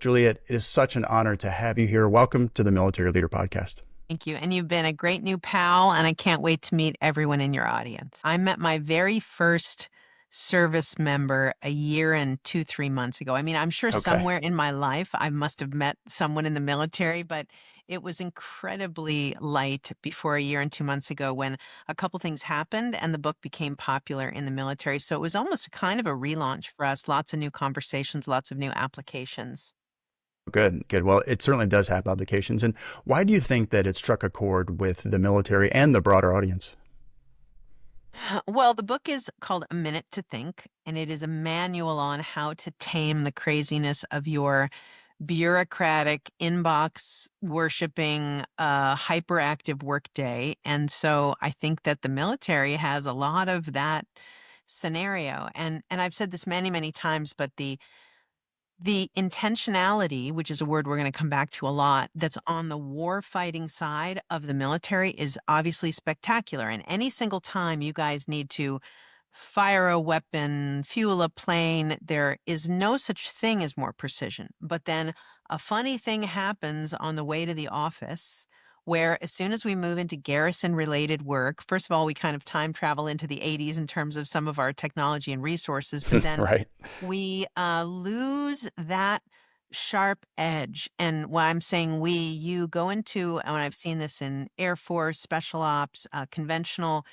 Juliet, it is such an honor to have you here. Welcome to the Military Leader Podcast. Thank you. And you've been a great new pal, and I can't wait to meet everyone in your audience. I met my very first service member a year and 3 months ago. I mean, I'm sure Okay. somewhere in my life I must have met someone in the military, but it was incredibly light before a year and 2 months ago when a couple things happened and the book became popular in the military. So it was almost a kind of a relaunch for us. Lots of new conversations, lots of new applications. Good, good. Well, it certainly does have applications. And why do you think that it struck a chord with the military and the broader audience? Well, the book is called A Minute to Think, and it is a manual on how to tame the craziness of your bureaucratic, inbox worshiping, hyperactive workday. And so I think that the military has a lot of that scenario. And I've said this many, many times, but the intentionality, which is a word we're going to come back to a lot, that's on the war fighting side of the military is obviously spectacular. And any single time you guys need to fire a weapon, fuel a plane, there is no such thing as more precision. But then a funny thing happens on the way to the office where as soon as we move into garrison related work, first of all, we kind of time travel into the 80s in terms of some of our technology and resources, but then Right. we lose that sharp edge. And why I'm saying we, you go into, and I've seen this in Air Force, special ops, conventional,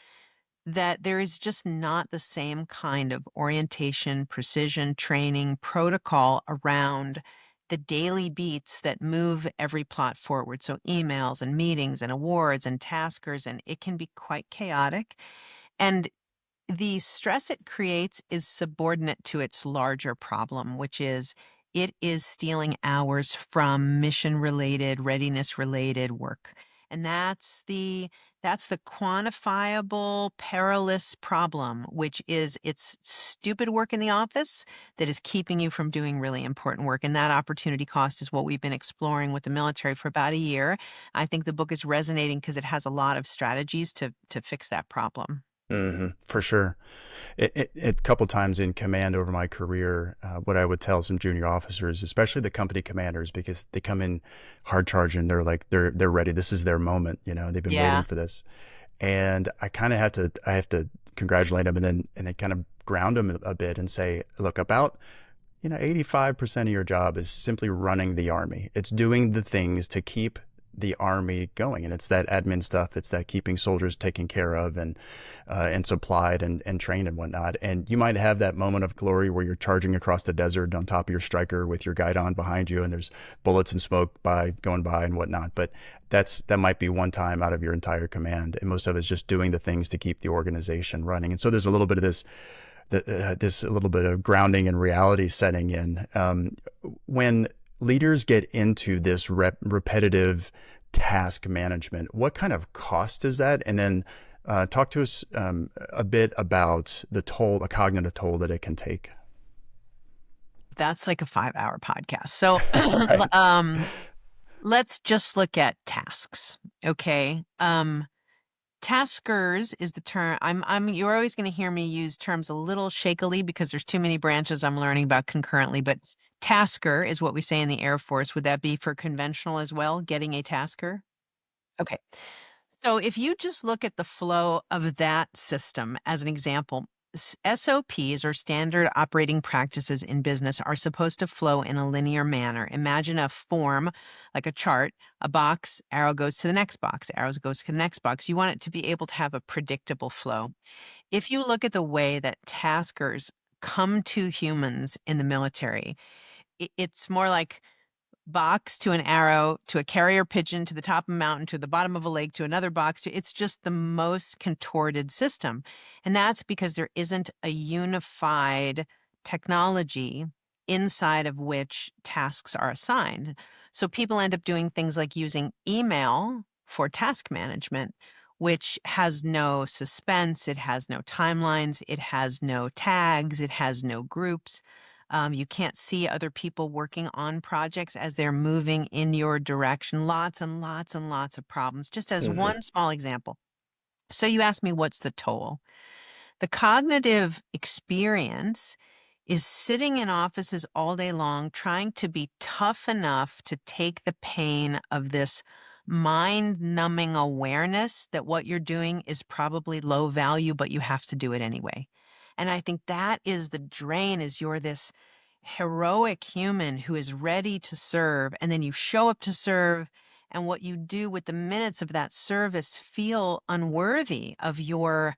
that there is just not the same kind of orientation, precision, training, protocol around the daily beats that move every plot forward. So emails and meetings and awards and taskers, and it can be quite chaotic. And the stress it creates is subordinate to its larger problem, which is it is stealing hours from mission related, readiness related work. And that's the quantifiable perilous problem, which is it's stupid work in the office that is keeping you from doing really important work. And that opportunity cost is what we've been exploring with the military for about a year. I think the book is resonating because it has a lot of strategies to fix that problem. For sure. A couple times in command over my career, what I would tell some junior officers, especially the company commanders, because they come in hard charging, they're like they're ready. This is their moment. They've been waiting Yeah. for this, and I have to congratulate them and then kind of ground them a bit and say, look, about 85% of your job is simply running the army. It's doing the things to keep the army going, and it's that admin stuff. It's that keeping soldiers taken care of and supplied and trained and whatnot. And you might have that moment of glory where you're charging across the desert on top of your striker with your guidon behind you, and there's bullets and smoke going by and whatnot. But that might be one time out of your entire command, and most of it's just doing the things to keep the organization running. And so there's a little bit of this a little bit of grounding and reality setting in. When leaders get into this repetitive task management, what kind of cost is that? And then talk to us a bit about the cognitive toll that it can take. That's like a 5-hour podcast. So, Right. let's just look at tasks, okay? Taskers is the term you're always gonna hear me use terms a little shakily because there's too many branches I'm learning about concurrently, but tasker is what we say in the Air Force. Would that be for conventional as well, getting a tasker? Okay. So if you just look at the flow of that system as an example, SOPs or standard operating practices in business are supposed to flow in a linear manner. Imagine a form like a chart, a box, arrow goes to the next box, arrows goes to the next box. You want it to be able to have a predictable flow. If you look at the way that taskers come to humans in the military, it's more like box to an arrow to a carrier pigeon to the top of a mountain to the bottom of a lake to another box to it's just the most contorted system. And that's because there isn't a unified technology inside of which tasks are assigned. So people end up doing things like using email for task management, which has no suspense, it has no timelines, it has no tags, it has no groups. You can't see other people working on projects as they're moving in your direction. Lots and lots and lots of problems, just as Hmm. one small example. So you asked me, what's the toll? The cognitive experience is sitting in offices all day long trying to be tough enough to take the pain of this mind numbing awareness that what you're doing is probably low value, but you have to do it anyway. And I think that is the drain, is you're this heroic human who is ready to serve, and then you show up to serve, and what you do with the minutes of that service feel unworthy of your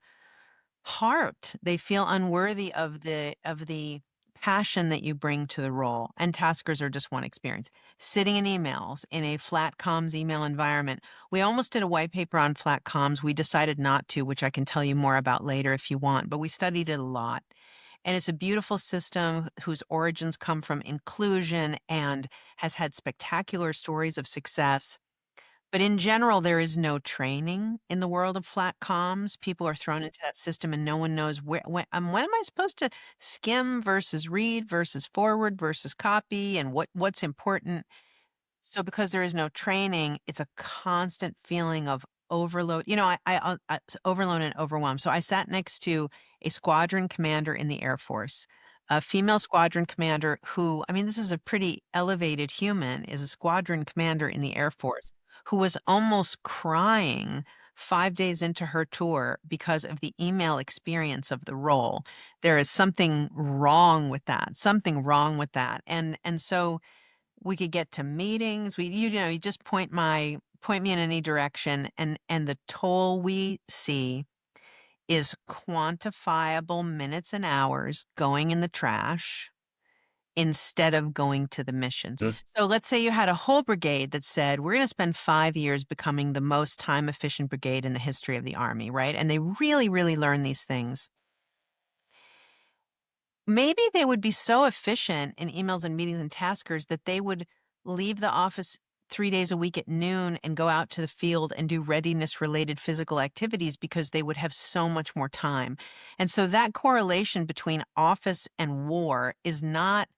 heart. They feel unworthy of the passion that you bring to the role. And taskers are just one experience. Sitting in emails in a flat comms email environment. We almost did a white paper on flat comms. We decided not to, which I can tell you more about later if you want, but we studied it a lot. And it's a beautiful system whose origins come from inclusion and has had spectacular stories of success. But in general, there is no training in the world of flat comms. People are thrown into that system and no one knows when am I supposed to skim versus read versus forward versus copy, and what's important. So because there is no training, it's a constant feeling of overload. It's overload and overwhelm. So I sat next to a squadron commander in the Air Force, a female squadron commander who, I mean, this is a pretty elevated human, is a squadron commander in the Air Force who was almost crying 5 days into her tour because of the email experience of the role. There is something wrong with that, something wrong with that. And so we could get to meetings. You just point me in any direction, and the toll we see is quantifiable minutes and hours going in the trash instead of going to the missions. Mm. So let's say you had a whole brigade that said, we're going to spend 5 years becoming the most time efficient brigade in the history of the Army, right? And they really, really learn these things. Maybe they would be so efficient in emails and meetings and taskers that they would leave the office 3 days a week at noon and go out to the field and do readiness related physical activities because they would have so much more time. And so that correlation between office and war is not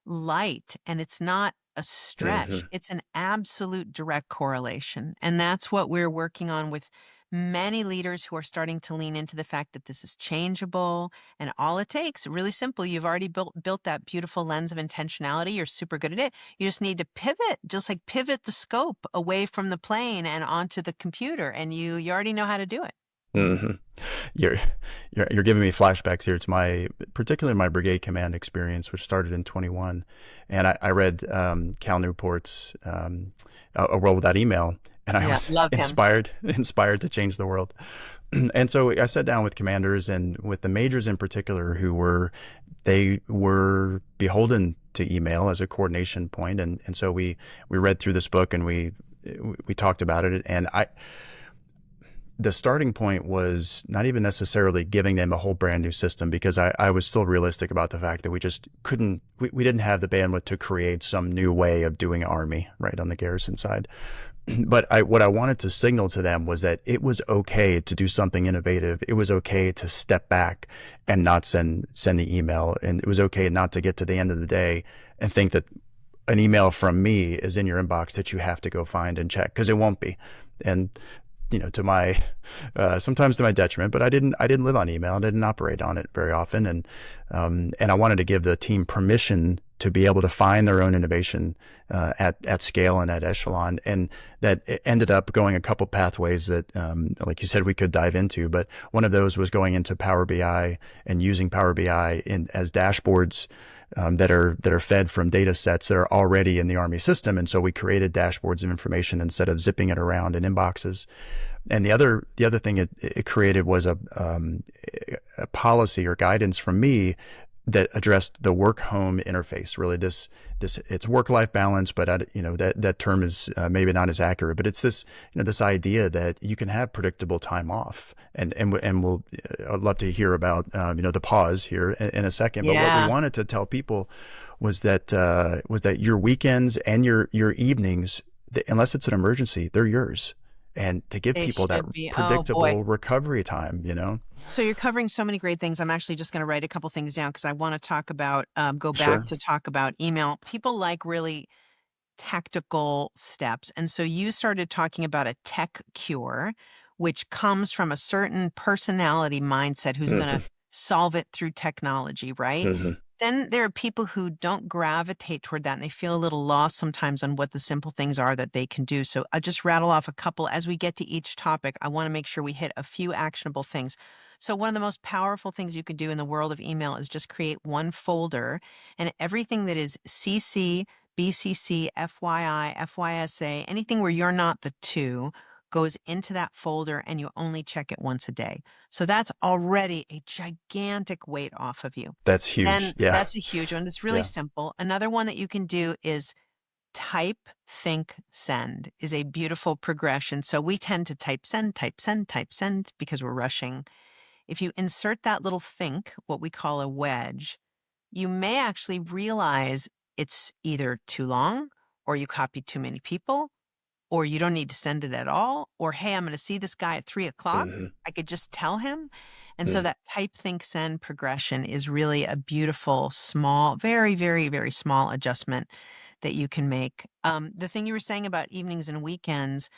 light, and it's not a stretch. Hmm. It's an absolute direct correlation. And that's what we're working on with many leaders who are starting to lean into the fact that this is changeable, and all it takes, really simple. You've already built that beautiful lens of intentionality. You're super good at it. You just need to pivot, just like pivot the scope away from the plane and onto the computer, and you already know how to do it. Hmm. You're, you're giving me flashbacks here to particularly my brigade command experience, which started in 21, and I read Cal Newport's A World Without Email, and I Yeah, was love him. inspired to change the world. And so I sat down with commanders and with the majors in particular, they were beholden to email as a coordination point, and so we read through this book and we talked about it, and the starting point was not even necessarily giving them a whole brand new system, because I was still realistic about the fact that we just couldn't, we didn't have the bandwidth to create some new way of doing Army right on the garrison side. But what I wanted to signal to them was that it was okay to do something innovative. It was okay to step back and not send the email. And it was okay not to get to the end of the day and think that an email from me is in your inbox that you have to go find and check, because it won't be. And to my sometimes to my detriment, but I didn't live on email. I didn't operate on it very often, and I wanted to give the team permission to be able to find their own innovation at scale and at echelon, and that it ended up going a couple pathways that, like you said, we could dive into. But one of those was going into Power BI and using Power BI as dashboards that are fed from data sets that are already in the Army system. And so we created dashboards of information instead of zipping it around in inboxes. And the other thing it created was a policy or guidance from me that addressed the work home interface. Really, this it's work life balance, but that term is maybe not as accurate. But it's this idea that you can have predictable time off, and we'll I'd love to hear about the pause here in a second. But what we Yeah, wanted to tell people was that your weekends and your evenings, unless it's an emergency, they're yours, and to give they people that should be. Oh boy. predictable recovery time. So you're covering so many great things. I'm actually just going to write a couple things down because I want to talk about, go back Sure. to talk about email. People like really tactical steps. And so you started talking about a tech cure, which comes from a certain personality mindset who's going to Hmm. solve it through technology, right? Hmm. then there are people who don't gravitate toward that and they feel a little lost sometimes on what the simple things are that they can do. So I'll just rattle off a couple as we get to each topic. I want to make sure we hit a few actionable things. So one of the most powerful things you could do in the world of email is just create one folder, and everything that is CC, BCC, FYI, FYSA, anything where you're not the two goes into that folder and you only check it once a day. So that's already a gigantic weight off of you. That's huge. Then Yeah. that's a huge one. It's really Yeah. simple. Another one that you can do is type, think, send is a beautiful progression. So we tend to type send, type send, type send because we're rushing. If you insert that little think, what we call a wedge, you may actually realize it's either too long or you copied too many people or you don't need to send it at all, or hey, I'm going to see this guy at 3 o'clock. Hmm. I could just tell him. And so Hmm. that type, think, send progression is really a beautiful, small, very, very, very small adjustment that you can make. The thing you were saying about evenings and weekends,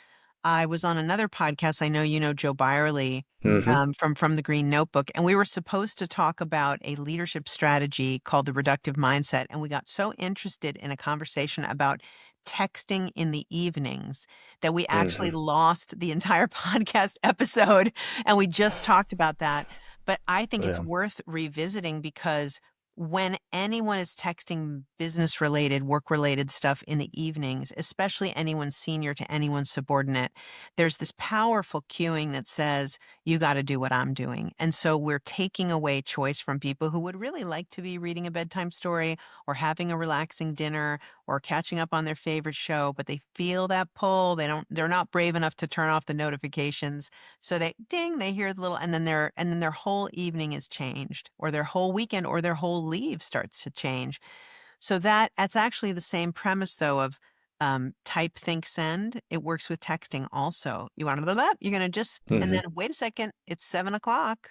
I was on another podcast. I know you know Joe Byerly Hmm. from the Green Notebook, and we were supposed to talk about a leadership strategy called the reductive mindset. And we got so interested in a conversation about texting in the evenings that we actually Hmm. lost the entire podcast episode, and we just talked about that. But I think it's Yeah. worth revisiting because when anyone is texting business related, work related stuff in the evenings, especially anyone senior to anyone subordinate, there's this powerful cueing that says, you got to do what I'm doing. And so we're taking away choice from people who would really like to be reading a bedtime story or having a relaxing dinner or catching up on their favorite show, but they feel that pull. They're not brave enough to turn off the notifications. So they ding, they hear the little, and then their whole evening is changed, or their whole weekend or their whole leave starts to change. So that's actually the same premise though of type, think, send. It works with texting also. You want to blah, blah, you're going to just, and Hmm. then wait a second, it's 7 o'clock.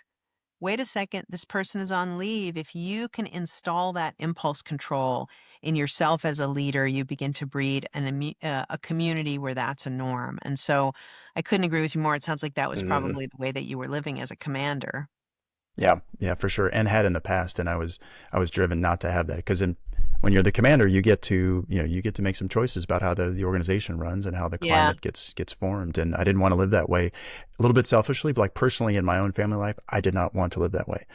Wait a second, this person is on leave. If you can install that impulse control in yourself as a leader, you begin to breed a community where that's a norm. And so I couldn't agree with you more. It sounds like that was Hmm. probably the way that you were living as a commander. Yeah, yeah, for sure, and had in the past, and I was driven not to have that because when you're the commander, you get to you get to make some choices about how the organization runs and how the Yeah. climate gets formed, and I didn't want to live that way, a little bit selfishly, but like personally in my own family life, I did not want to live that way,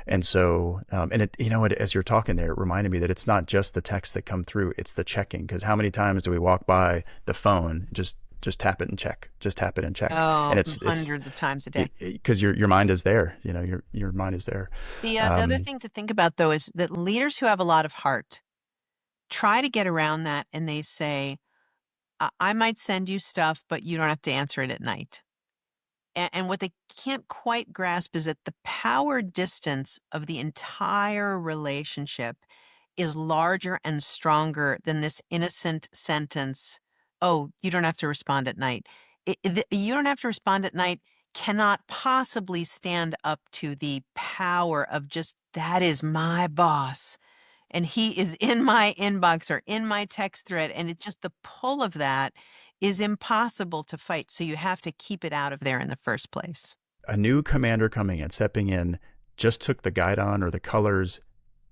and so and it as you're talking there, it reminded me that it's not just the texts that come through, it's the checking because how many times do we walk by the phone just tap it and check, just tap it and check, Oh, and it's hundreds of times a day. because your mind is there, your mind is there. The other Um, thing to think about though is that leaders who have a lot of heart try to get around that and they say, I might send you stuff, but you don't have to answer it at night. And what they can't quite grasp is that the power distance of the entire relationship is larger and stronger than this innocent sentence. Oh, you don't have to respond at night. You don't have to respond at night cannot possibly stand up to the power of just that is my boss and he is in my inbox or in my text thread. And it just the pull of that is impossible to fight. So you have to keep it out of there in the first place. a new commander coming in, stepping in, just took the guidon or the colors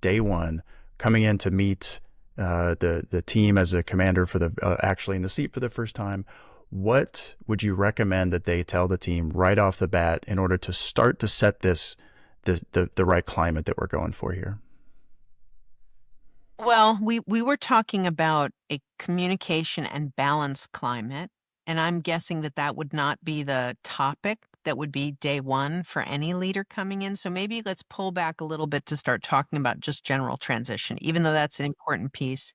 day one, coming in to meet the team as a commander for the actually in the seat for the first time. What would you recommend that they tell the team right off the bat in order to start to set the right climate that we're going for here? Well, we were talking about a communication and balance climate, and I'm guessing that that would not be the topic that would be day one for any leader coming in. So maybe let's pull back a little bit to start talking about just general transition, even though that's an important piece.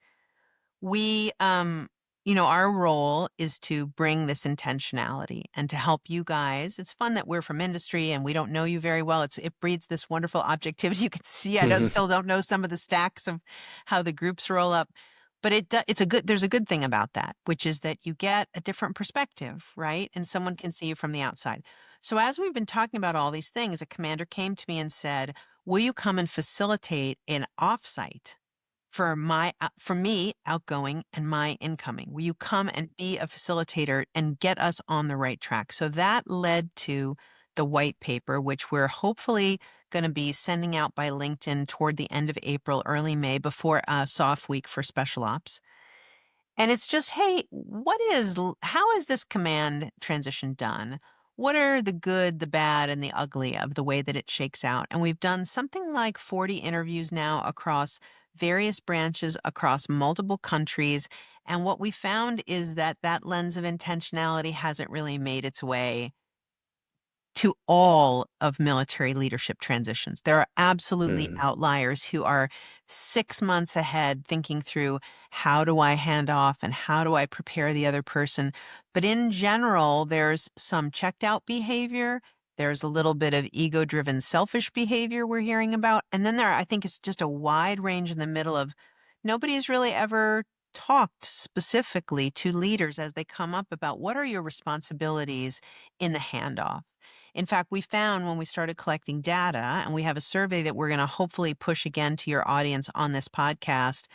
We, our role is to bring this intentionality and to help you guys. It's fun that we're from industry and we don't know you very well. It breeds this wonderful objectivity. You can see still don't know some of the stacks of how the groups roll up, but there's a good thing about that, which is that you get a different perspective, right? And someone can see you from the outside. So as we've been talking about all these things, a commander came to me and said, "Will you come and facilitate an offsite for me outgoing and my incoming? Will you come and be a facilitator and get us on the right track?" So that led to the white paper, which we're hopefully going to be sending out by LinkedIn toward the end of April, early May, before a soft week for special ops. And it's just, hey, how is this command transition done? What are the good, the bad, and the ugly of the way that it shakes out? And we've done something like 40 interviews now across various branches, across multiple countries. And what we found is that that lens of intentionality hasn't really made its way to all of military leadership transitions. There are absolutely Hmm. outliers who are 6 months ahead thinking through, how do I hand off and how do I prepare the other person? But in general, there's some checked out behavior. There's a little bit of ego driven selfish behavior we're hearing about. And then I think it's just a wide range in the middle of, nobody's really ever talked specifically to leaders as they come up about, what are your responsibilities in the handoff? In fact, we found when we started collecting data, and we have a survey that we're going to hopefully push again to your audience on this podcast,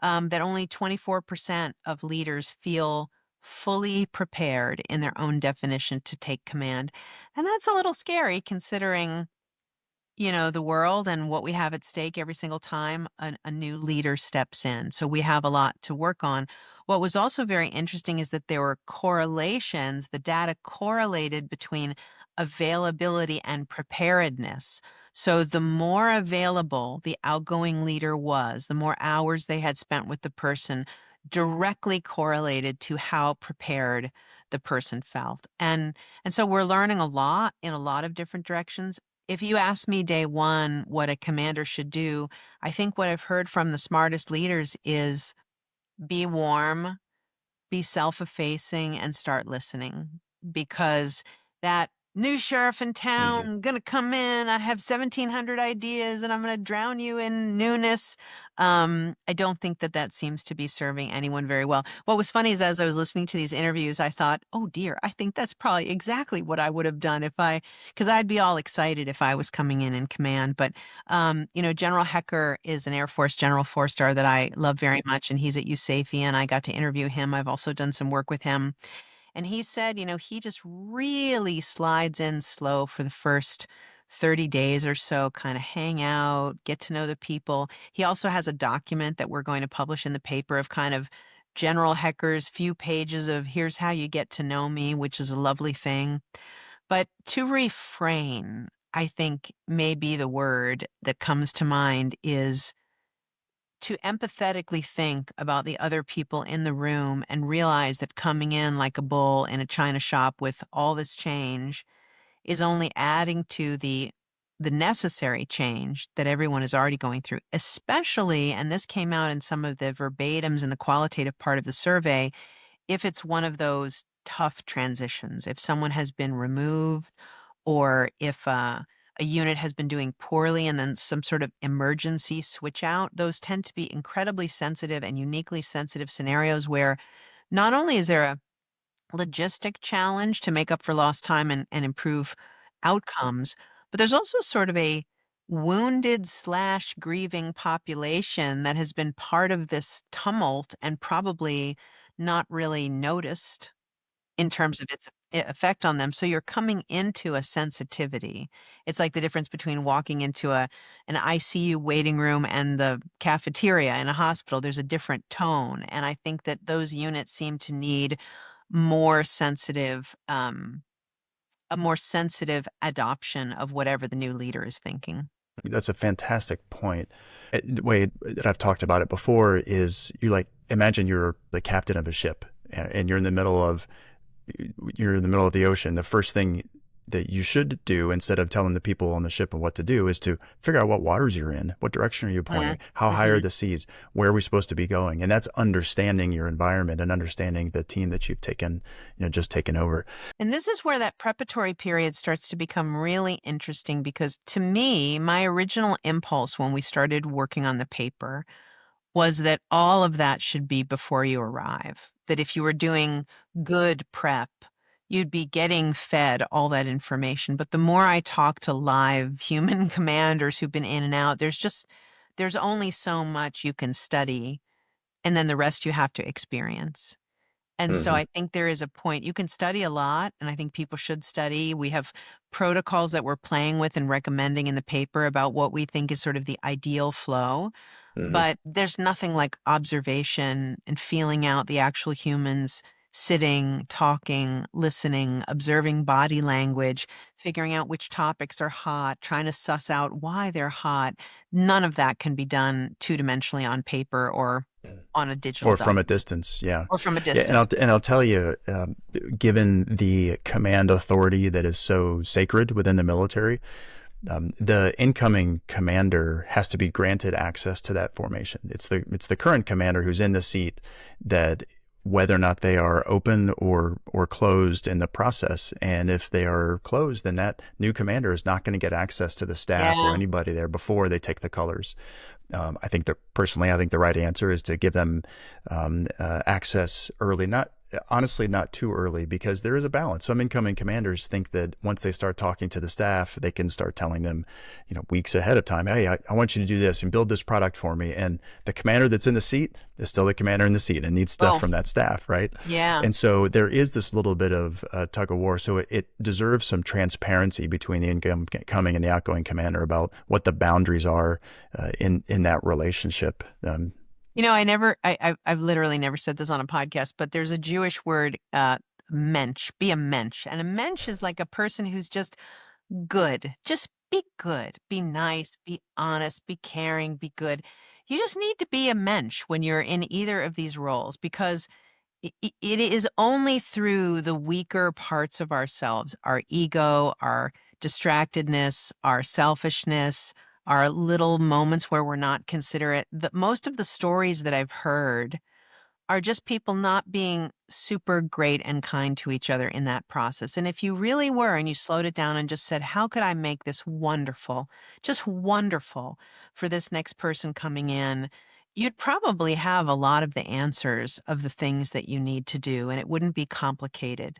that only 24% of leaders feel fully prepared in their own definition to take command. And that's a little scary considering, the world and what we have at stake every single time a new leader steps in. So we have a lot to work on. What was also very interesting is that there were correlations, the data correlated between availability and preparedness. So the more available the outgoing leader was, the more hours they had spent with the person, directly correlated to how prepared the person felt. And so we're learning a lot in a lot of different directions. If you ask me day one what a commander should do, I think what I've heard from the smartest leaders is be warm, be self-effacing, and start listening, because that new sheriff in Hmm. town gonna come in, I have 1,700 ideas and I'm gonna drown you in newness. I don't think that that seems to be serving anyone very well. What was funny is, as I was listening to these interviews, I thought, oh dear, I think that's probably exactly what I would have done because I'd be all excited if I was coming in command. But General Hecker is an Air Force General 4-star that I love very much, and he's at USAFE, and I got to interview him. I've also done some work with him. And he said, he just really slides in slow for the first 30 days or so, kind of hang out, get to know the people. He also has a document that we're going to publish in the paper of kind of General Hecker's few pages of, here's how you get to know me, which is a lovely thing. But to refrain, I think maybe the word that comes to mind is to empathetically think about the other people in the room and realize that coming in like a bull in a china shop with all this change is only adding to the necessary change that everyone is already going through, especially, and this came out in some of the verbatims in the qualitative part of the survey, if it's one of those tough transitions, if someone has been removed, or if a unit has been doing poorly and then some sort of emergency switch out, those tend to be incredibly sensitive and uniquely sensitive scenarios where not only is there a logistic challenge to make up for lost time and improve outcomes, but there's also sort of a wounded slash grieving population that has been part of this tumult and probably not really noticed in terms of its effect on them. So you're coming into a sensitivity. It's like the difference between walking into an ICU waiting room and the cafeteria in a hospital. There's a different tone. And I think that those units seem to need more sensitive, a more sensitive adoption of whatever the new leader is thinking. That's a fantastic point. The way that I've talked about it before is, you like imagine you're the captain of a ship, and you're in the middle of the ocean. The first thing that you should do, instead of telling the people on the ship what to do, is to figure out what waters you're in, what direction are you Mhm. pointing, how high are Mhm. the seas, where are we supposed to be going, and that's understanding your environment and understanding the team that you've just taken over. And this is where that preparatory period starts to become really interesting, because to me, my original impulse when we started working on the paper was that all of that should be before you arrive. That if you were doing good prep, you'd be getting fed all that information. But the more I talk to live human commanders who've been in and out, there's only so much you can study, and then the rest you have to experience. And so Hmm. I think there is a point. You can study a lot, and I think people should study. We have protocols that we're playing with and recommending in the paper about what we think is sort of the ideal flow. Hmm. But there's nothing like observation and feeling out the actual humans sitting, talking, listening, observing body language, figuring out which topics are hot, trying to suss out why they're hot. None of that can be done two-dimensionally on paper or on a digital Or from a document distance, yeah, or from a yeah. And distance. I'll tell you, given the command authority that is so sacred within the military, the incoming commander has to be granted access to that formation. It's the current commander who's in the seat that whether or not they are open or closed in the process. And if they are closed, then that new commander is not going to get access to the staff or Yeah. anybody there before they take the colors. I think that personally, I think the right answer is to give them access early. Not honestly, not too early, because there is a balance. Some incoming commanders think that once they start talking to the staff, they can start telling them, weeks ahead of time, hey, I want you to do this and build this product for me. And the commander that's in the seat is still the commander in the seat and needs stuff Oh, from that staff, right? yeah. And so there is this little bit of tug of war. So it deserves some transparency between the incoming and the outgoing commander about what the boundaries are in that relationship. I've literally never said this on a podcast, but there's a Jewish word, mensch, be a mensch. And a mensch is like a person who's just good. Just be good, be nice, be honest, be caring, be good. You just need to be a mensch when you're in either of these roles because it is only through the weaker parts of ourselves, our ego, our distractedness, our selfishness, our little moments where we're not considerate. That most of the stories that I've heard are just people not being super great and kind to each other in that process. And if you really were and you slowed it down and just said, how could I make this wonderful, just wonderful for this next person coming in? You'd probably have a lot of the answers of the things that you need to do, and it wouldn't be complicated.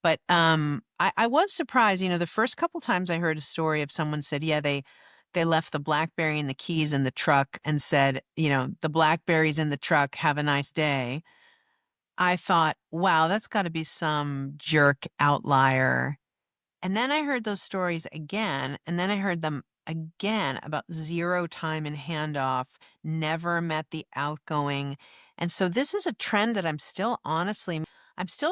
But I was surprised. The first couple times I heard a story of someone said, yeah, they left the BlackBerry and the keys in the truck and said, the BlackBerry's in the truck, have a nice day. I thought, wow, that's got to be some jerk outlier. And then I heard those stories again, and then I heard them again about zero time in handoff, never met the outgoing. And so this is a trend that I'm still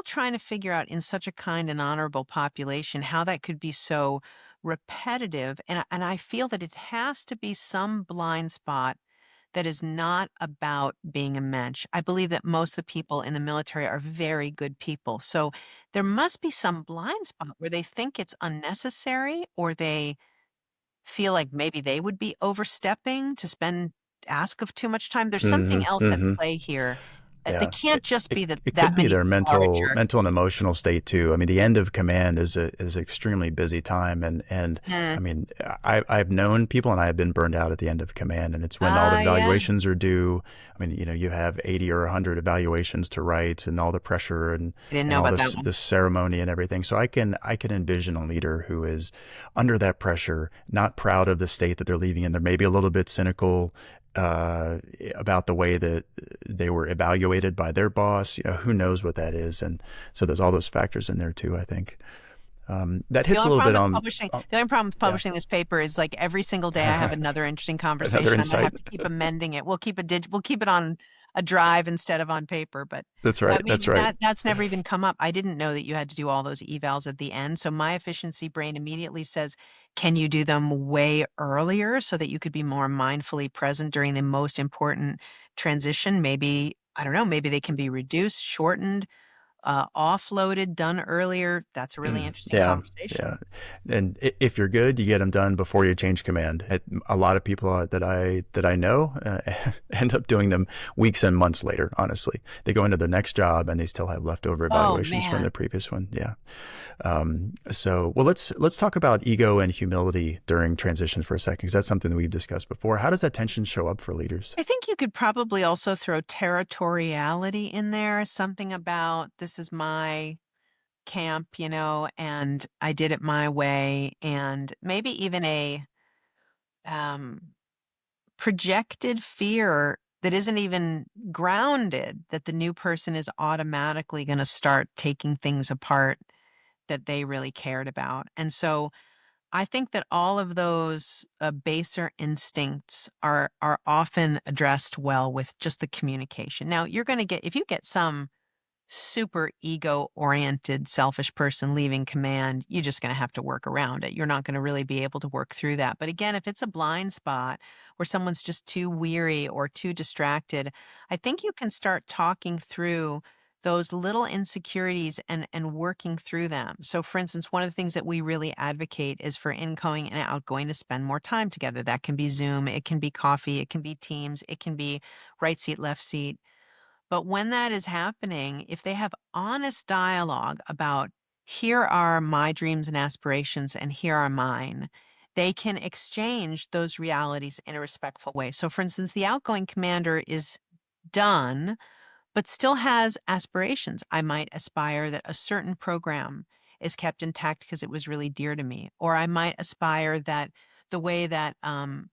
trying to figure out in such a kind and honorable population how that could be so repetitive. And I feel that it has to be some blind spot that is not about being a mensch. I believe that most of the people in the military are very good people. So there must be some blind spot where they think it's unnecessary or they feel like maybe they would be overstepping to ask of too much time. There's something Hmm. else at Hmm. play here. They Yeah, can't just be it that could be many their people are a jerk. mental and emotional state too. I mean, the end of command is an extremely busy time, and I Mm. mean, I've known people, and I have been burned out at the end of command, and it's when all the Yeah. evaluations are due. I mean, you have 80 or 100 evaluations to write, and all the pressure I didn't and know all about that one. this ceremony and everything. So I can envision a leader who is under that pressure, not proud of the state that they're leaving in. They're maybe a little bit cynical about the way that they were evaluated by their boss. Who knows what that is, and so there's all those factors in there too. I think that The hits a only little bit problem with on, publishing on the only problem with yeah, publishing this paper is, like, every single day I have another interesting another conversation, and I insight. have to keep amending it. We'll keep it on a drive instead of on paper, but That's I right. That's mean, right. that's never even come up. I didn't know that you had to do all those evals at the end, so my efficiency brain immediately says, "Can you do them way earlier so that you could be more mindfully present during the most important transition?" Maybe, I don't know, maybe they can be reduced, shortened, offloaded, done earlier. That's a really interesting Yeah, conversation. yeah. And if you're good, you get them done before you change command. A lot of people that I know end up doing them weeks and months later. Honestly, they go into the next job and they still have leftover Oh, evaluations from the man. previous one. Yeah. So, well, let's talk about ego and humility during transition for a second, because that's something that we've discussed before. How does that tension show up for leaders? I think you could probably also throw territoriality in there, something about this is my camp, and I did it my way, and maybe even a um, projected fear that isn't even grounded, that the new person is automatically going to start taking things apart that they really cared about. And so I think that all of those baser instincts are often addressed well with just the communication. Now, you're going to get, if you get some super ego oriented, selfish person leaving command, you're just going to have to work around it. You're not going to really be able to work through that. But again, if it's a blind spot where someone's just too weary or too distracted, I think you can start talking through those little insecurities and working through them. So for instance, one of the things that we really advocate is for incoming and outgoing to spend more time together. That can be Zoom, it can be coffee, it can be Teams, it can be right seat, left seat. But when that is happening, if they have honest dialogue about, here are my dreams and aspirations, and here are mine, they can exchange those realities in a respectful way. So, for instance, the outgoing commander is done but still has aspirations. I might aspire that a certain program is kept intact because it was really dear to me. Or I might aspire that the way that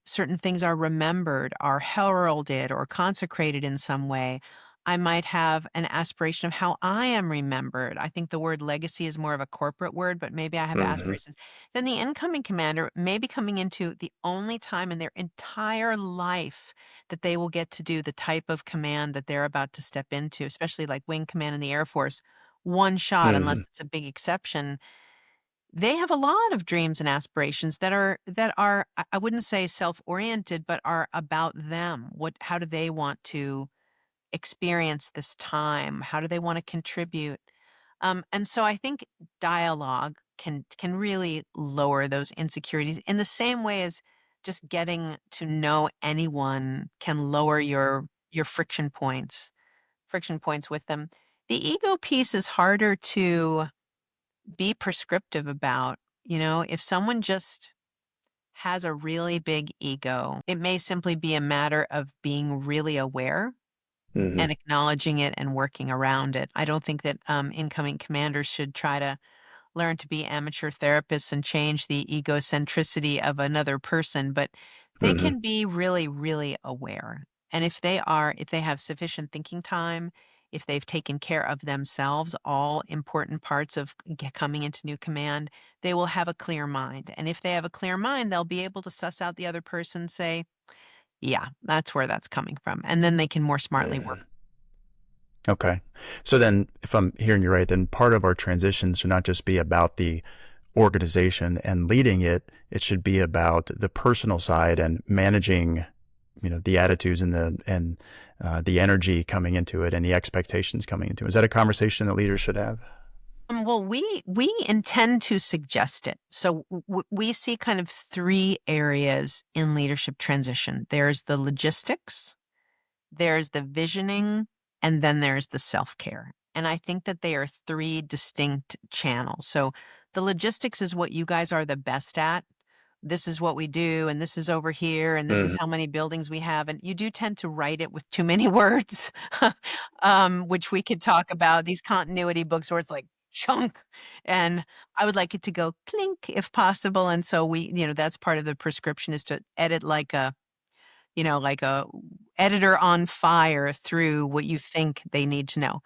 certain things are remembered, are heralded, or consecrated in some way. I might have an aspiration of how I am remembered. I think the word legacy is more of a corporate word, but maybe I have Hmm. aspirations. Then the incoming commander may be coming into the only time in their entire life that they will get to do the type of command that they're about to step into, especially like wing command in the Air Force, one shot, unless Hmm. it's a big exception. They have a lot of dreams and aspirations that are I wouldn't say self-oriented, but are about them. How do they want to experience this time? How do they want to contribute? And so I think dialogue can really lower those insecurities in the same way as just getting to know anyone can lower your friction points with them. The ego piece is harder to be prescriptive about. You know, if someone just has a really big ego, it may simply be a matter of being really aware Hmm. and acknowledging it and working around it. I don't think that incoming commanders should try to learn to be amateur therapists and change the egocentricity of another person, but they Hmm. can be really, really aware. And if they have sufficient thinking time, if they've taken care of themselves, all important parts of coming into new command, they will have a clear mind. And if they have a clear mind, they'll be able to suss out the other person, say, yeah, that's where that's coming from. And then they can more smartly Hmm. work. Okay. So then, if I'm hearing you right, then part of our transition should not just be about the organization and leading it. It should be about the personal side and managing, the attitudes and the energy coming into it and the expectations coming into it. Is that a conversation that leaders should have? Well, we intend to suggest it. So we see kind of three areas in leadership transition. There's the logistics, there's the visioning, and then there's the self-care. And I think that they are three distinct channels. So the logistics is what you guys are the best at. This is what we do, and this is over here, and this is Hmm. how many buildings we have. And you do tend to write it with too many words, which we could talk about. These continuity books where it's like chunk, and I would like it to go clink if possible. And so that's part of the prescription is to edit like a editor on fire through what you think they need to know.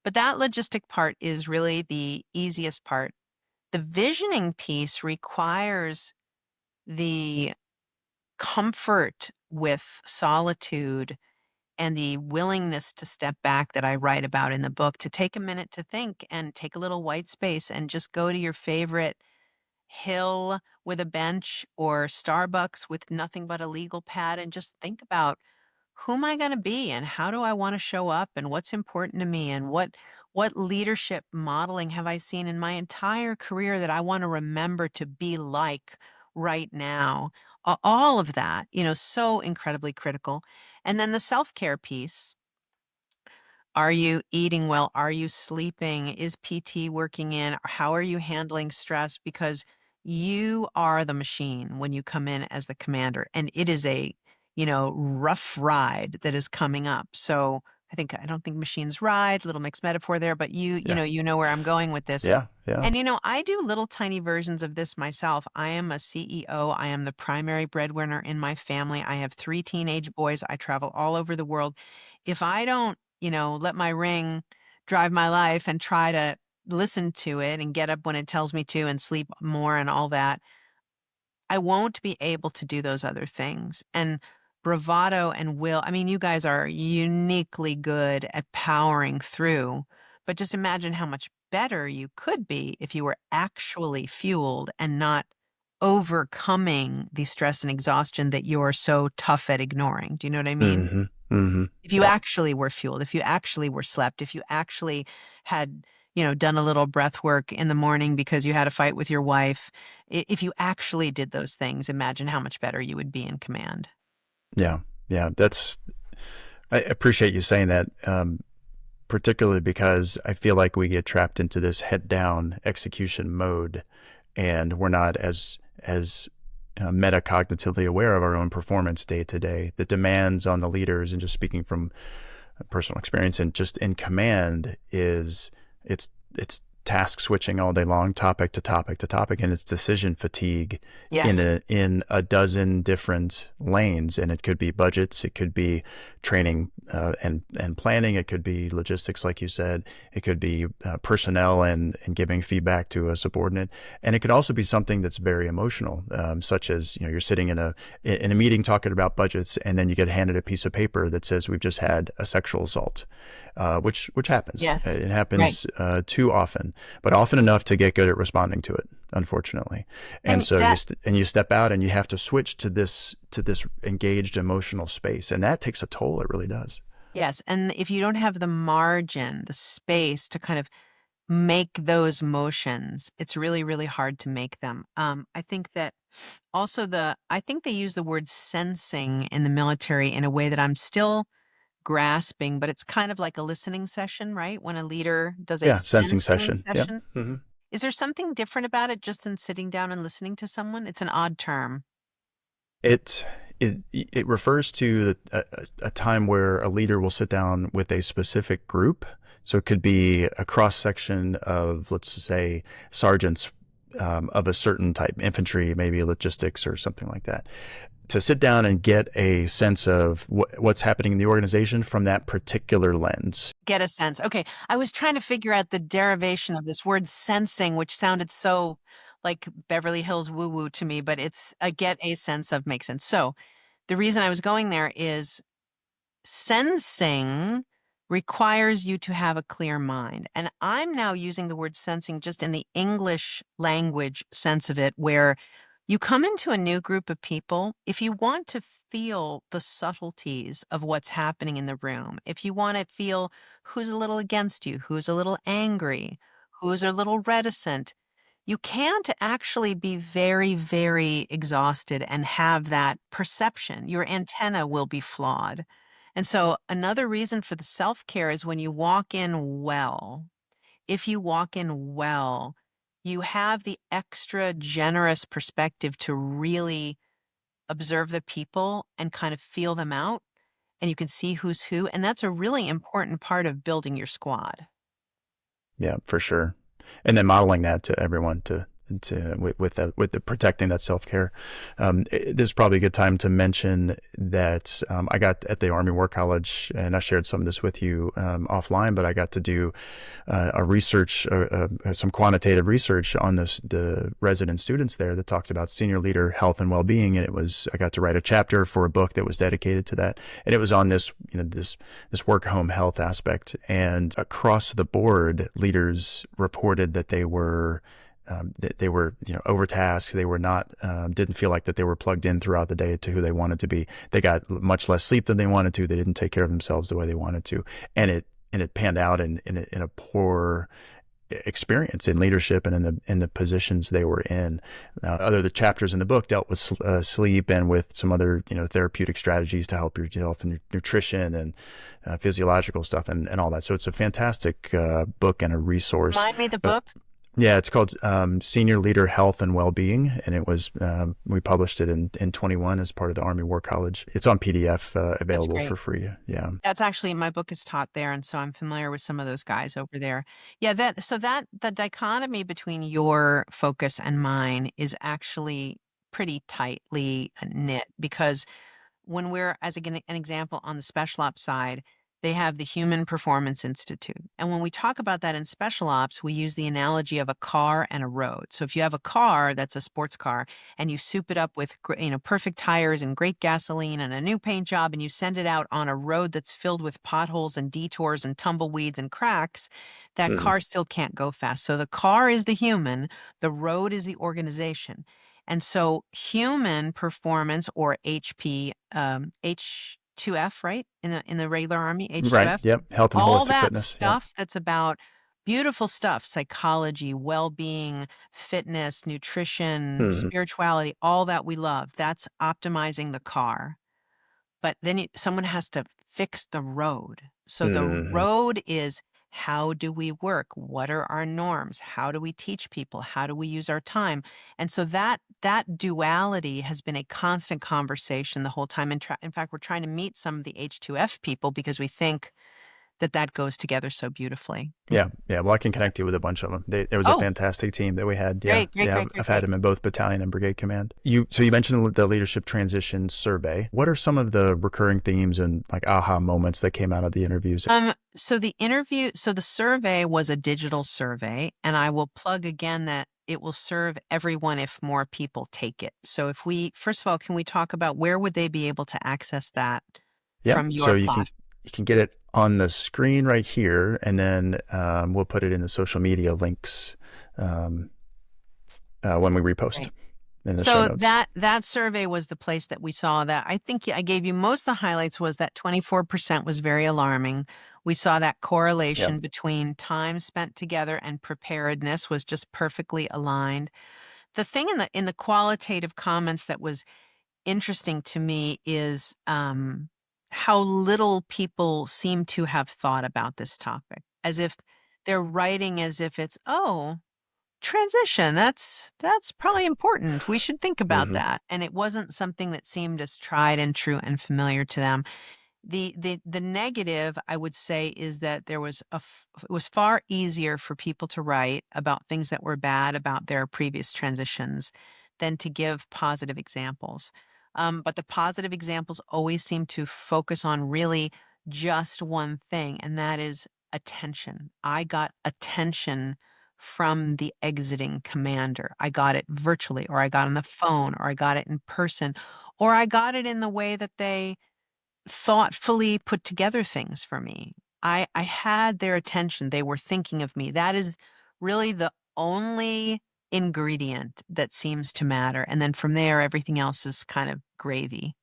But that logistic part is really the easiest part. The visioning piece requires the comfort with solitude and the willingness to step back that I write about in the book, to take a minute to think and take a little white space and just go to your favorite hill with a bench or Starbucks with nothing but a legal pad and just think about, who am I going to be and how do I want to show up and what's important to me and what leadership modeling have I seen in my entire career that I want to remember to be like right now. All of that, so incredibly critical. And then the self-care piece. Are you eating well? Are you sleeping? Is PT working in? How are you handling stress? Because you are the machine when you come in as the commander, and it is a rough ride that is coming up. So I I don't think machines ride, little mixed metaphor there, but Yeah. you know where I'm going with this. Yeah. Yeah. And I do little tiny versions of this myself. I am a CEO. I am the primary breadwinner in my family. I have 3 teenage boys. I travel all over the world. If I don't, let my ring drive my life and try to listen to it and get up when it tells me to and sleep more and all that, I won't be able to do those other things. And bravado and will, I mean, you guys are uniquely good at powering through, but just imagine how much better you could be if you were actually fueled and not overcoming the stress and exhaustion that you're so tough at ignoring. Do you know what I mean? Mm-hmm. Mm-hmm. If you actually were fueled, if you actually were slept, if you actually had, done a little breath work in the morning because you had a fight with your wife, if you actually did those things, imagine how much better you would be in command. Yeah. Yeah. I appreciate you saying that. Particularly because I feel like we get trapped into this head down execution mode, and we're not as metacognitively aware of our own performance day to day. The demands on the leaders, and just speaking from personal experience and just in command, it's task switching all day long, topic to topic to topic, and it's decision fatigue Yes. in a dozen different lanes. And it could be budgets, it could be training and planning, it could be logistics, like you said, it could be personnel and giving feedback to a subordinate, and it could also be something that's very emotional, such as you're sitting in a meeting talking about budgets, and then you get handed a piece of paper that says we've just had a sexual assault, which happens. Yes. It Right. happens too often, but often enough to get good at responding to it, unfortunately. And And so that, you step out and you have to switch to this engaged emotional space, and that takes a toll. It really does. yes. And if you don't have the margin, the space to kind of make those motions, it's really, really hard to make them. I think that also I think they use the word sensing in the military in a way that I'm still grasping, but it's kind of like a listening session, right? When a leader does a Yeah, sensing sensing session. Yep. session. Hmm. Is there something different about it just than sitting down and listening to someone? It's an odd term. It it refers to a time where a leader will sit down with a specific group. So it could be a cross section of, let's say, sergeants of a certain type, infantry, maybe logistics or something like that, to sit down and get a sense of what's happening in the organization from that particular lens. Get a sense. Okay. I was trying to figure out the derivation of this word sensing, which sounded so like Beverly Hills woo woo to me, but it's a get a sense of makes sense. So the reason I was going there is sensing requires you to have a clear mind. And I'm now using the word sensing just in the English language sense of it, where you come into a new group of people. If you want to feel the subtleties of what's happening in the room, if you want to feel who's a little against you, who's a little angry, who's a little reticent, you can't actually be very, very exhausted and have that perception. Your antenna will be flawed. And so, another reason for the self care is when you walk in well, if you walk in well, you have the extra generous perspective to really observe the people and kind of feel them out, and you can see who's who. And that's a really important part of building your squad. Yeah, for sure. And then modeling that to everyone with the protecting that self care. This is probably a good time to mention that I got at the Army War College, and I shared some of this with you offline. But I got to do some quantitative research on the resident students there that talked about senior leader health and well being, and I got to write a chapter for a book that was dedicated to that, and it was on this this work home health aspect. And across the board, leaders reported that they were overtasked. They were not, didn't feel like that they were plugged in throughout the day to who they wanted to be. They got much less sleep than they wanted to. They didn't take care of themselves the way they wanted to. And it panned out in a poor experience in leadership and in the positions they were in. The chapters in the book dealt with sleep and with some other therapeutic strategies to help your health and nutrition and physiological stuff and all that. So it's a fantastic book and a resource. Remind me the But book. Yeah, it's called Senior Leader Health and Wellbeing, and it was we published it in 21 as part of the Army War College. It's on PDF, That's available for great. free. Yeah. That's actually my book is taught there, and so I'm familiar with some of those guys over there. Yeah, that the dichotomy between your focus and mine is actually pretty tightly knit because when we're, as an example, on the special ops side, they have the Human Performance Institute. And when we talk about that in special ops, we use the analogy of a car and a road. So if you have a car that's a sports car and you soup it up with perfect tires and great gasoline and a new paint job and you send it out on a road that's filled with potholes and detours and tumbleweeds and cracks, that Mm, car still can't go fast. So the car is the human, the road is the organization. And so human performance or HP, H2F, right? In the regular army, right. H2F, Yep. Health and all holistic that fitness. Yep. stuff that's about beautiful stuff, psychology, well-being, fitness, nutrition, Hmm. spirituality, all that we love. That's optimizing the car. But then someone has to fix the road. So the Hmm. road is how do we work? What are our norms? How do we teach people? How do we use our time? And so that duality has been a constant conversation the whole time. In fact, we're trying to meet some of the H2F people because we think that that goes together so beautifully. Yeah, yeah. Well, I can connect you with a bunch of them. There was a Oh, fantastic team that we had. Yeah, great, great, yeah. great, great, I've had great. them in both battalion and brigade command. So you mentioned the leadership transition survey. What are some of the recurring themes and like aha moments that came out of the interviews? So the survey was a digital survey, and I will plug again that it will serve everyone if more people take it. So first of all, can we talk about where would they be able to access that Yeah. from So your plot? you can get it on the screen right here, and then we'll put it in the social media links um, when we repost Right. in the show So notes. that survey was the place that we saw that. I think I gave you most of the highlights was that 24% was very alarming. We saw that Yeah. correlation between time spent together and preparedness was just perfectly aligned. The thing in the qualitative comments that was interesting to me is how little people seem to have thought about this topic, as if they're writing as if it's, oh, transition, that's probably important. We should think about Hmm. that. And it wasn't something that seemed as tried and true and familiar to them. The negative, I would say, is that it was far easier for people to write about things that were bad about their previous transitions than to give positive examples. But the positive examples always seem to focus on really just one thing, and that is attention. I got attention from the exiting commander. I got it virtually, or I got on the phone, or I got it in person, or I got it in the way that they thoughtfully put together things for me. I had their attention. They were thinking of me. That is really the only ingredient that seems to matter. And then from there, everything else is kind of gravy.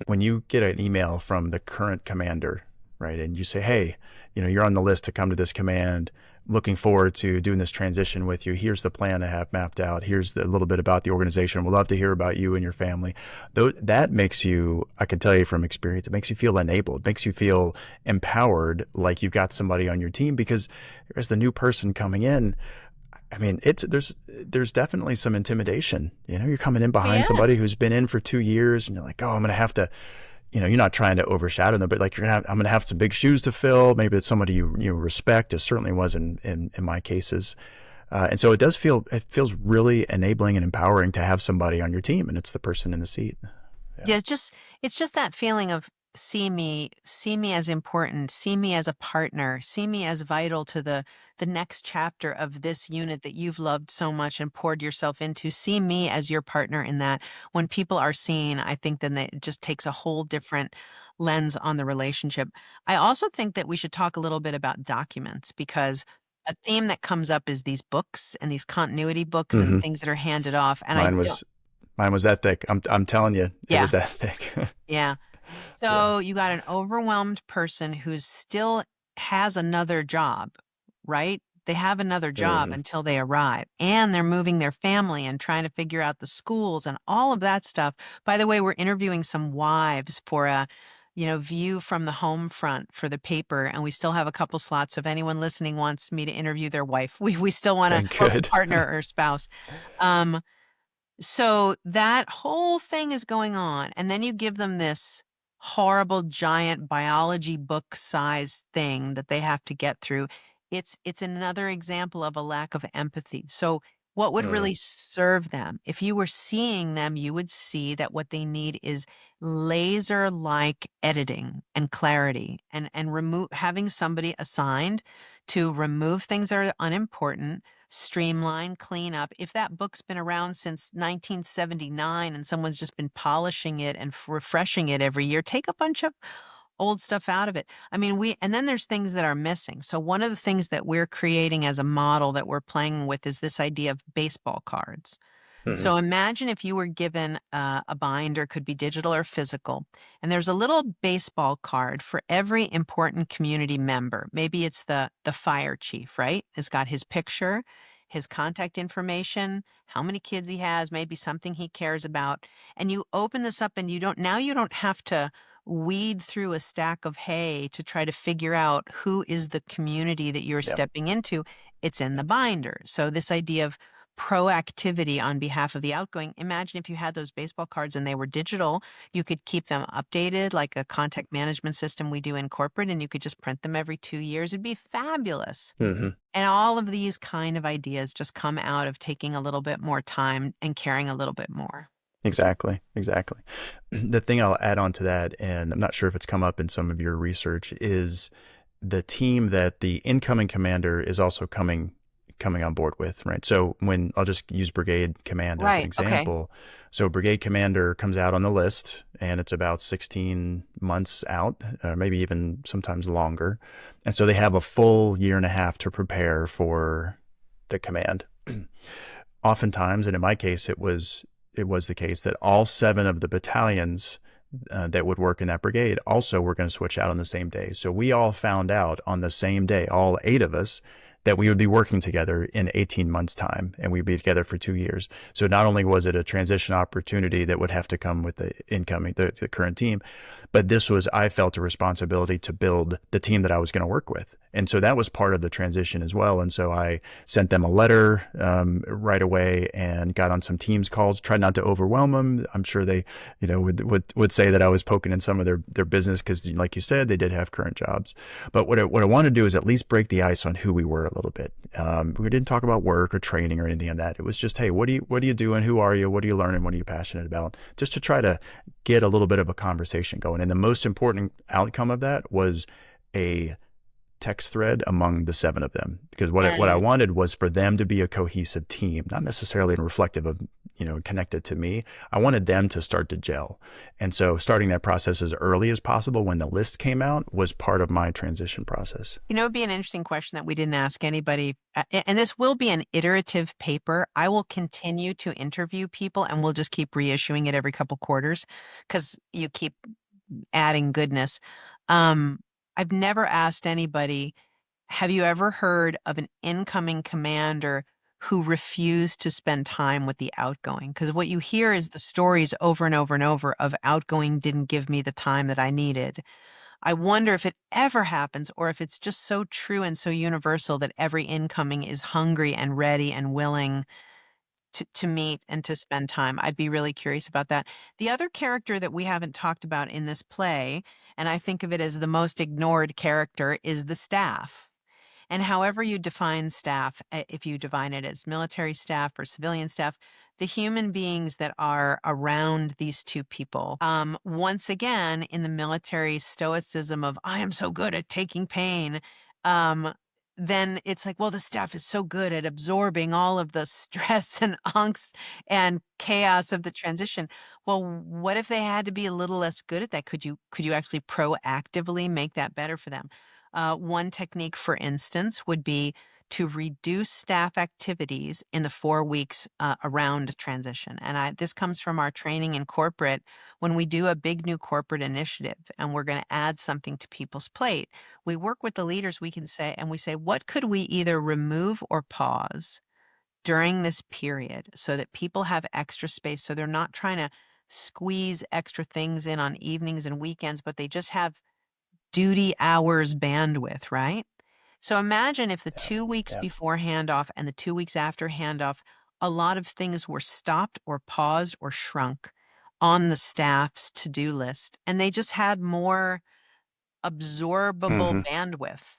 When you get an email from the current commander, right, and you say, hey, you're on the list to come to this command, looking forward to doing this transition with you. Here's the plan I have mapped out. Here's a little bit about the organization. We'd love to hear about you and your family. Though that makes you, I can tell you from experience, it makes you feel enabled, makes you feel empowered, like you've got somebody on your team because as the new person coming in, I mean, there's definitely some intimidation. You're coming in Oh, behind somebody yes. who's been in for 2 years, and you're like, oh, I'm gonna have to. You're not trying to overshadow them, but like I'm gonna have some big shoes to fill. Maybe it's somebody you respect. It certainly was in my cases, and so it feels really enabling and empowering to have somebody on your team, and it's the person in the seat. Yeah. Yeah, it's just that feeling of see me as important, see me as a partner, see me as vital to the next chapter of this unit that you've loved so much and poured yourself into. See me as your partner in that. When people are seen, I think then it just takes a whole different lens on the relationship. I also think that we should talk a little bit about documents because a theme that comes up is these books and these continuity books and Hmm. things that are handed off. And I Mine don't, was mine was that thick. I'm telling you, it yeah. was that thick. Yeah. Yeah. So you got an overwhelmed person who still has another job, right? They have another job Hmm. until they arrive, and they're moving their family and trying to figure out the schools and all of that stuff. By the way, we're interviewing some wives for a view from the home front for the paper, and we still have a couple slots. So if anyone listening wants me to interview their wife, we still want to, or Good. partner or spouse. Um, so that whole thing is going on, and then you give them this horrible giant biology book size thing that they have to get through. It's another example of a lack of empathy. So what would Mm, really serve them? If you were seeing them, you would see that what they need is laser like editing and clarity, and remove having somebody assigned to remove things that are unimportant, streamline, clean up. If that book's been around since 1979 and someone's just been polishing it and refreshing it every year, take a bunch of old stuff out of it. I mean, and then there's things that are missing. So one of the things that we're creating as a model that we're playing with is this idea of baseball cards. mhm. So imagine if you were given a binder, could be digital or physical, and there's a little baseball card for every important community member. Maybe it's the fire chief, right? It's got his picture, his contact information, how many kids he has, maybe something he cares about. And you open this up and you don't have to weed through a stack of hay to try to figure out who is the community that you're Yep. stepping into. It's in the Yep. binder. So this idea of proactivity on behalf of the outgoing. Imagine if you had those baseball cards and they were digital, you could keep them updated like a contact management system we do in corporate, and you could just print them every 2 years. It'd be fabulous. Hmm. And all of these kind of ideas just come out of taking a little bit more time and caring a little bit more. Exactly. Exactly. The thing I'll add on to that, and I'm not sure if it's come up in some of your research, is the team that the incoming commander is also coming on board with, right? So when I'll just use brigade command as an Right. Okay. example. So brigade commander comes out on the list and it's about 16 months out, maybe even sometimes longer. And so they have a full year and a half to prepare for the command. Oftentimes, and in my case, it was the case that all 7 of the battalions that would work in that brigade also were going to switch out on the same day. So we all found out on the same day, all 8 of us, that we would be working together in 18 months' time and we'd be together for 2 years. So not only was it a transition opportunity that would have to come with the current team, but I felt a responsibility to build the team that I was going to work with. And so that was part of the transition as well. And so I sent them a letter right away and got on some Teams calls, tried not to overwhelm them. I'm sure they, would say that I was poking in some of their business because, like you said, they did have current jobs. But what I wanted to do is at least break the ice on who we were a little bit. We didn't talk about work or training or anything like that. It was just, hey, what are you doing? Who are you? What are you learning? What are you passionate about? Just to try to get a little bit of a conversation going. And the most important outcome of that was a text thread among the 7 of them, because what I And wanted was for them to be a cohesive team, not necessarily reflective of, connected to me. I wanted them to start to gel. And so starting that process as early as possible when the list came out was part of my transition process. it'd be an interesting question that we didn't ask anybody. And this will be an iterative paper. I will continue to interview people and we'll just keep reissuing it every couple quarters because you keep adding goodness. Um, I've never asked anybody, have you ever heard of an incoming commander who refused to spend time with the outgoing? Because what you hear is the stories over and over and over of outgoing didn't give me the time that I needed. I wonder if it ever happens or if it's just so true and so universal that every incoming is hungry and ready and willing to meet and to spend time. I'd be really curious about that. The other character that we haven't talked about in this play, and I think of it as the most ignored character, is the staff. And however you define staff, if you define it as military staff or civilian staff, the human beings that are around these two people, once again, in the military stoicism of, I am so good at taking pain, um, then it's like, well, the staff is so good at absorbing all of the stress and angst and chaos of the transition. Well, what if they had to be a little less good at that? Could you actually proactively make that better for them? One technique, for instance, would be to reduce staff activities in the 4 weeks around transition. And this comes from our training in corporate. When we do a big new corporate initiative and we're going to add something to people's plate, we work with the leaders. We say, what could we either remove or pause during this period so that people have extra space so they're not trying to squeeze extra things in on evenings and weekends, but they just have duty hours bandwidth, right? So imagine if the Yeah. 2 weeks Yeah. before handoff and the 2 weeks after handoff, a lot of things were stopped or paused or shrunk on the staff's to-do list, and they just had more absorbable Hmm. bandwidth.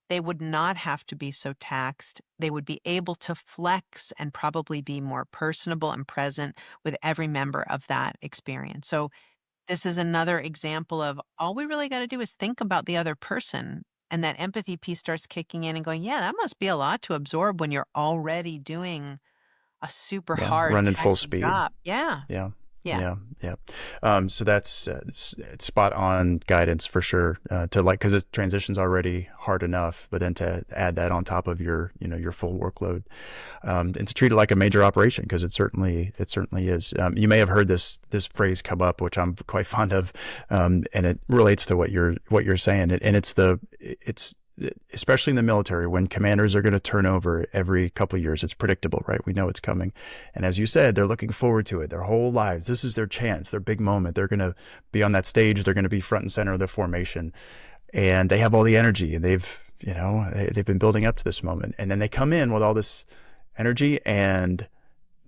They would not have to be so taxed. They would be able to flex and probably be more personable and present with every member of that experience. So this is another example of all we really got to do is think about the other person. And that empathy piece starts kicking in and going, yeah, that must be a lot to absorb when you're already doing a super Yeah. hard, Running full taxing speed. job. Yeah. Yeah. Yeah. Yeah. Yeah. So that's it's spot on guidance for sure. To like, because the transition's already hard enough, but then to add that on top of your, your full workload, and to treat it like a major operation, because it certainly is. You may have heard this phrase come up, which I'm quite fond of, and it relates to what you're saying, and it's especially in the military when commanders are going to turn over every couple of years. It's predictable, right? We know it's coming, and as you said, they're looking forward to it their whole lives. This is their chance, their big moment. They're going to be on that stage. They're going to be front and center of the formation, and they have all the energy, and they've been building up to this moment, and then they come in with all this energy, and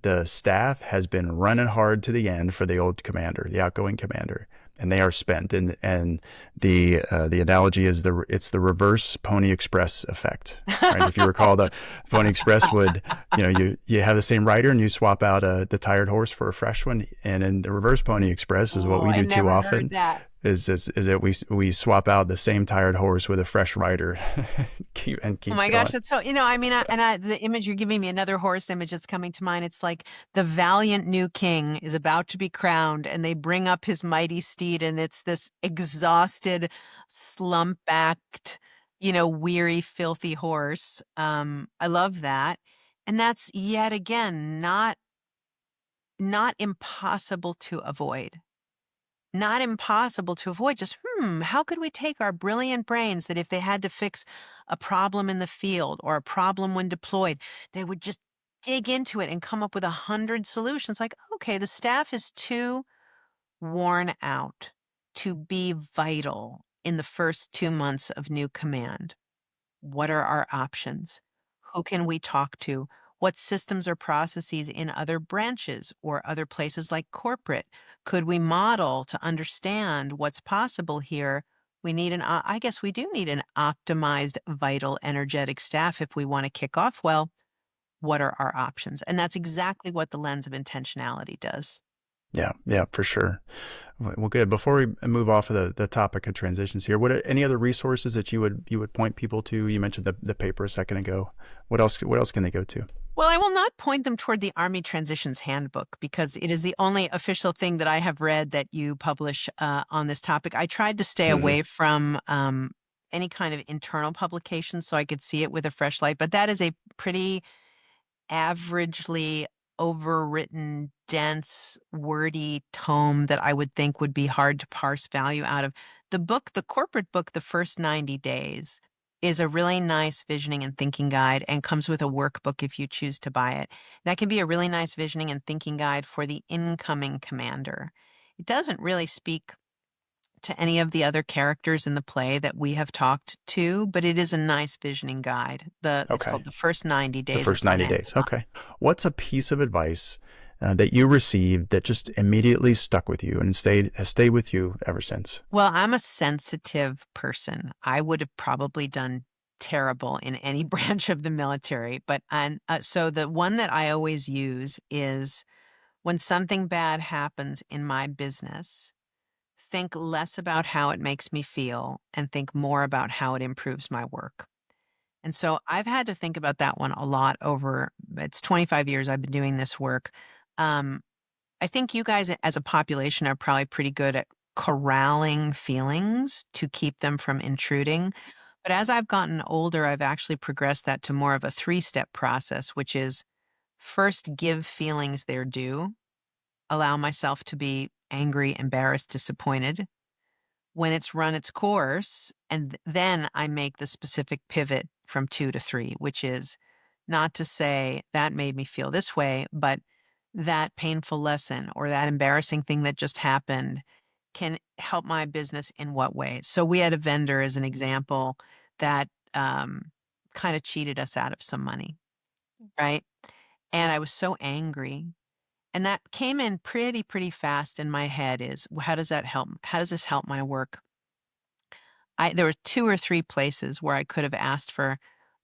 the staff has been running hard to the end for the old commander, the outgoing commander, and they are spent. And the analogy is it's the reverse Pony Express effect, right? If you recall, the Pony Express would, you have the same rider and you swap out the tired horse for a fresh one, and in the reverse Pony Express is what Oh, we I do too never heard often. that. Is that we swap out the same tired horse with a fresh rider, Oh keep my gosh, going. that's so, I mean, the image you're giving me, another horse image that's coming to mind. It's like the valiant new king is about to be crowned, and they bring up his mighty steed, and it's this exhausted, slump-backed, weary, filthy horse. I love that. And that's yet again not impossible to avoid. Not impossible to avoid. Just, how could we take our brilliant brains that if they had to fix a problem in the field or a problem when deployed, they would just dig into it and come up with 100 solutions. Like, okay, the staff is too worn out to be vital in the first 2 months of new command. What are our options? Who can we talk to? What systems or processes in other branches or other places like corporate could we model to understand what's possible here? I guess we do need an optimized, vital, energetic staff if we want to kick off well. What are our options? And that's exactly what the lens of intentionality does. Yeah, yeah, for sure. Well, good. Before we move off of the topic of transitions here, what are any other resources that you would point people to? You mentioned the paper a second ago. What else can they go to? Well, I will not point them toward the Army Transitions Handbook because it is the only official thing that I have read that you publish on this topic. I tried to stay Hmm. away from any kind of internal publication so I could see it with a fresh light, but that is a pretty averagely overwritten, dense, wordy tome that I would think would be hard to parse value out of. The corporate book, The First 90 Days, is a really nice visioning and thinking guide and comes with a workbook if you choose to buy it. That can be a really nice visioning and thinking guide for the incoming commander. It doesn't really speak to any of the other characters in the play that we have talked to, but it is a nice visioning guide. It's Okay, called The First 90 the Days of first 90 Command days. Response. Okay, what's a piece of advice that you received that just immediately stuck with you and has stayed with you ever since? Well, I'm a sensitive person. I would have probably done terrible in any branch of the military, but so the one that I always use is when something bad happens in my business, think less about how it makes me feel and think more about how it improves my work. And so I've had to think about that one a lot over it's 25 years I've been doing this work. Um, I think you guys as a population are probably pretty good at corralling feelings to keep them from intruding. But as I've gotten older, I've actually progressed that to more of a three-step process, which is first give feelings their due, allow myself to be angry, embarrassed, disappointed when it's run its course. And then I make the specific pivot from two to three, which is not to say that made me feel this way, but that painful lesson or that embarrassing thing that just happened can help my business in what ways? So we had a vendor as an example that kind of cheated us out of some money, right? And I was so angry. And that came in pretty fast in my head is, "Well, how does that help? How does this help my work?" There were 2 or 3 places where I could have asked for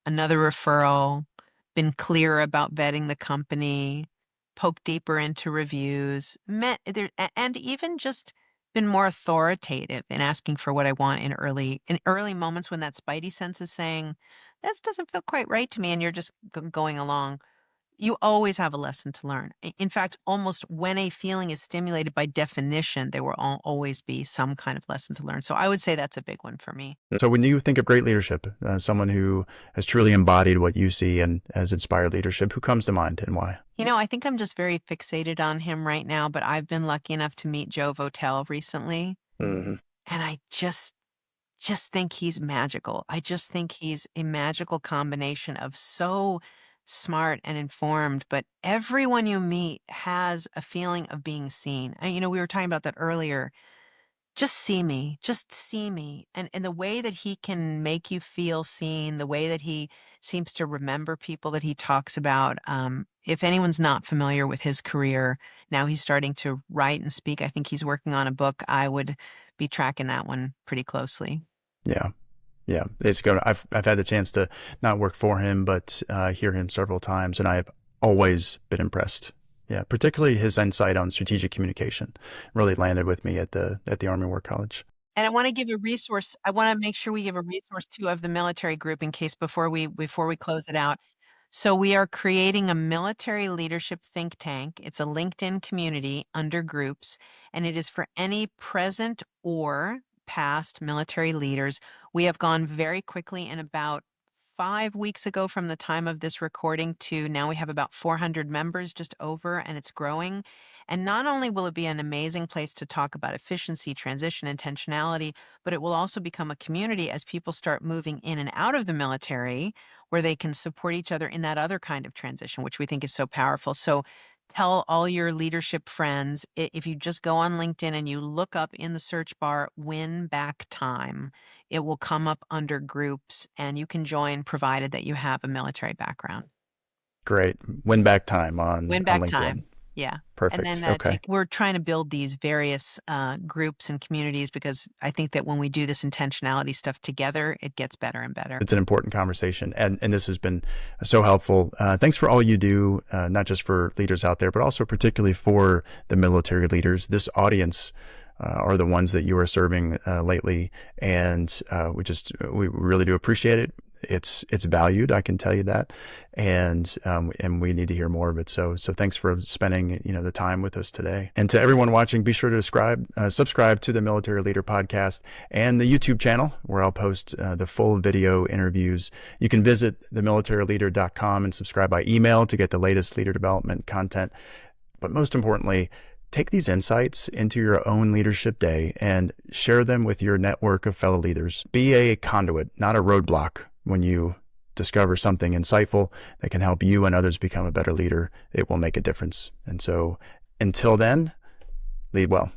another referral, been clear about vetting the company, poked deeper into reviews, met there and even just been more authoritative in asking for what I want in early moments when that spidey sense is saying, "This doesn't feel quite right to me," and you're just going along. You always have a lesson to learn. In fact, almost when a feeling is stimulated by definition, there will always be some kind of lesson to learn. So I would say that's a big one for me. So when you think of great leadership, someone who has truly embodied what you see and has inspired leadership, who comes to mind and why? I think I'm just very fixated on him right now, but I've been lucky enough to meet Joe Votel recently, Hmm. and I just think he's magical. I just think he's a magical combination of so smart and informed, but everyone you meet has a feeling of being seen. And we were talking about that earlier. Just see me. And the way that he can make you feel seen, the way that he seems to remember people that he talks about. If anyone's not familiar with his career, now he's starting to write and speak. I think he's working on a book. I would be tracking that one pretty closely. Yeah. Yeah, it's good. I've had the chance to not work for him, but hear him several times, and I've always been impressed. Yeah, particularly his insight on strategic communication really landed with me at the Army War College. And I wanna give a resource I wanna make sure we give a resource too of the military group in case before we close it out. So we are creating a military leadership think tank. It's a LinkedIn community under groups, and it is for any present or past military leaders. We have gone very quickly in about 5 weeks ago from the time of this recording to now we have about 400 members just over, and it's growing. And not only will it be an amazing place to talk about efficiency, transition, intentionality, but it will also become a community as people start moving in and out of the military where they can support each other in that other kind of transition, which we think is so powerful. So tell all your leadership friends if you just go on LinkedIn and you look up in the search bar win back time, it will come up under groups and you can join provided that you have a military background. Great. Win back time Win on back LinkedIn. time. Yeah. And Perfect. then Okay. we're trying to build these various groups and communities because I think that when we do this intentionality stuff together, it gets better and better. It's an important conversation, and this has been so helpful. Thanks for all you do, not just for leaders out there, but also particularly for the military leaders. This audience are the ones that you are serving lately, and we really do appreciate it. It's valued, I can tell you that, and we need to hear more of it. So thanks for spending the time with us today. And to everyone watching, be sure to subscribe to the Military Leader Podcast and the YouTube channel where I'll post the full video interviews. You can visit themilitaryleader.com and subscribe by email to get the latest leader development content. But most importantly, take these insights into your own leadership day and share them with your network of fellow leaders. Be a conduit, not a roadblock. When you discover something insightful that can help you and others become a better leader, it will make a difference. And so until then, lead well.